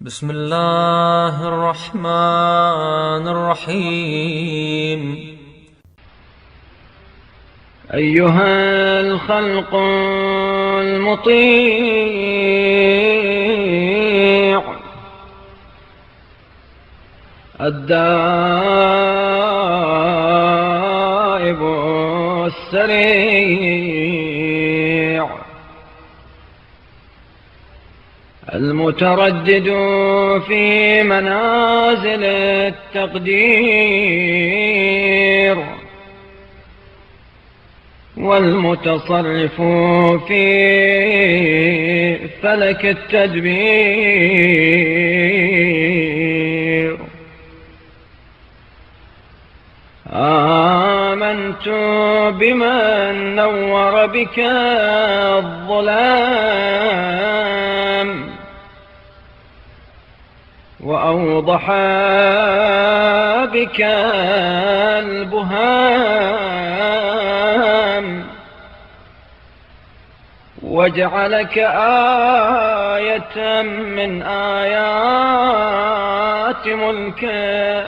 بسم الله الرحمن الرحيم. أيها الخلق المطيع الدائب السريع المتردد في منازل التقدير والمتصرف في فلك التدبير. آمنت بمن نور بك الظلام وأوضح بك البهام وجعلك آية من آيات ملكه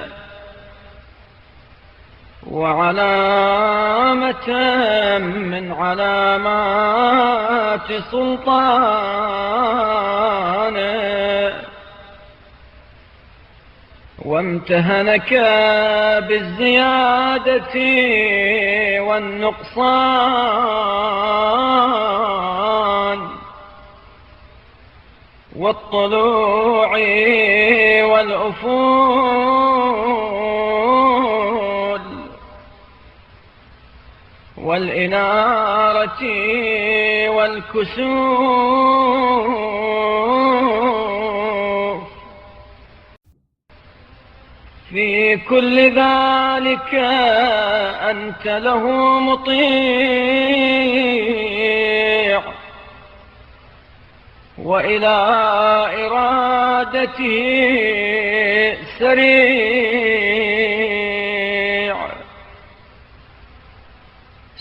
وعلامة من علامات سلطانه وامتهنك بالزيادة والنقصان والطلوع والأفول والإنارة والكسوف. في كل ذلك أنت له مطيع وإلى إرادته سريع.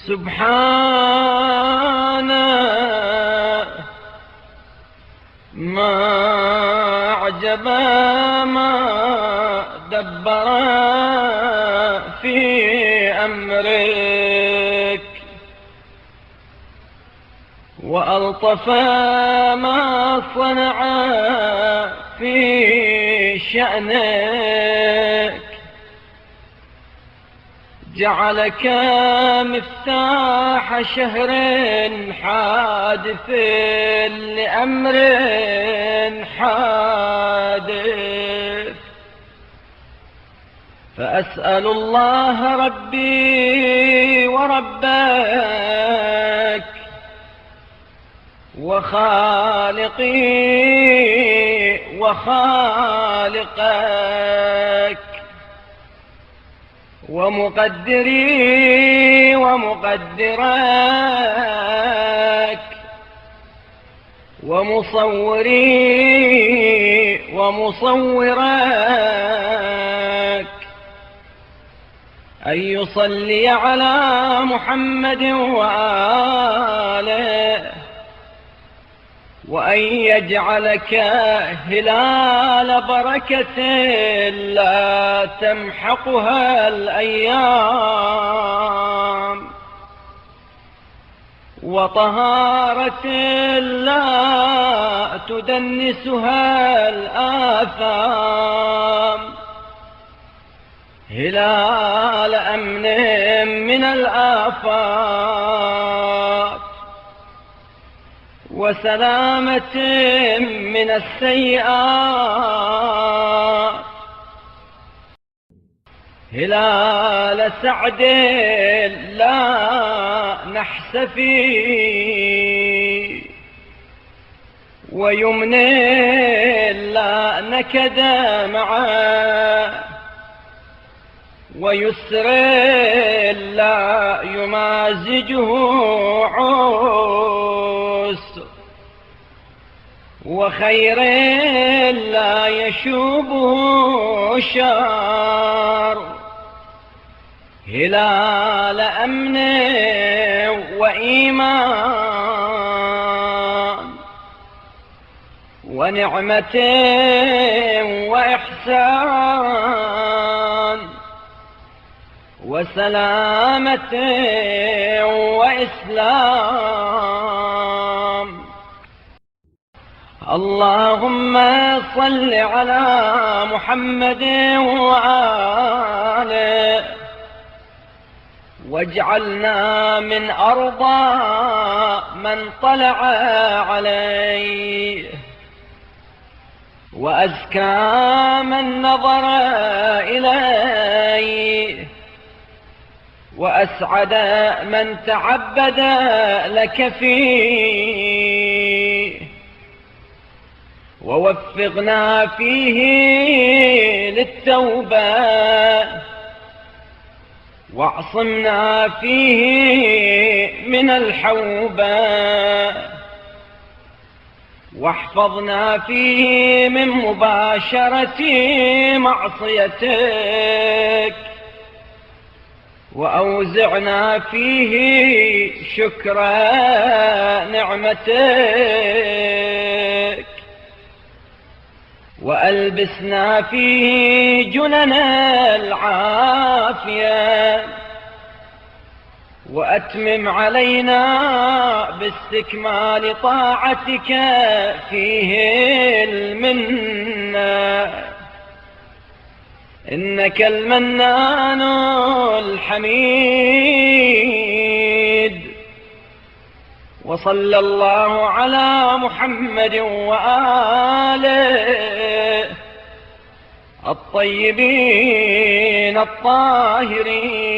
سبحانه ما أعجب ما دبر في أمرك وألطف ما صنع في شأنك. جعلك مفتاح شهر حادث لأمر حادث. فأسأل الله ربي وربك وخالقي وخالقك ومقدري ومقدرك ومصوري ومصورك أن يصلي على محمد وآله وأن يجعلك هلال بركة لا تمحقها الأيام وطهارة لا تدنسها الآثام. هلال أمن من الآفات وسلامة من السيئات. هلال سعد لا نحس فيه ويمن لا نكد معه ويسر لا يمازجه عسر وخير لا يشوبه شر. هلال أمن وإيمان ونعمة وإحسان وسلامة وإسلام. اللهم صل على محمد وآله واجعلنا من أرضى من طلع عليه وأزكى من نظر إليه وأسعد من تعبد لك فيه ووفقنا فيه للتوبة واعصمنا فيه من الحوبة واحفظنا فيه من مباشرة معصيتك وأوزعنا فيه شكر نعمتك وألبسنا فيه جنن العافية وأتمم علينا باستكمال طاعتك فيه المنة إنك المنان الحميد. وصلى الله على محمد وآله الطيبين الطاهرين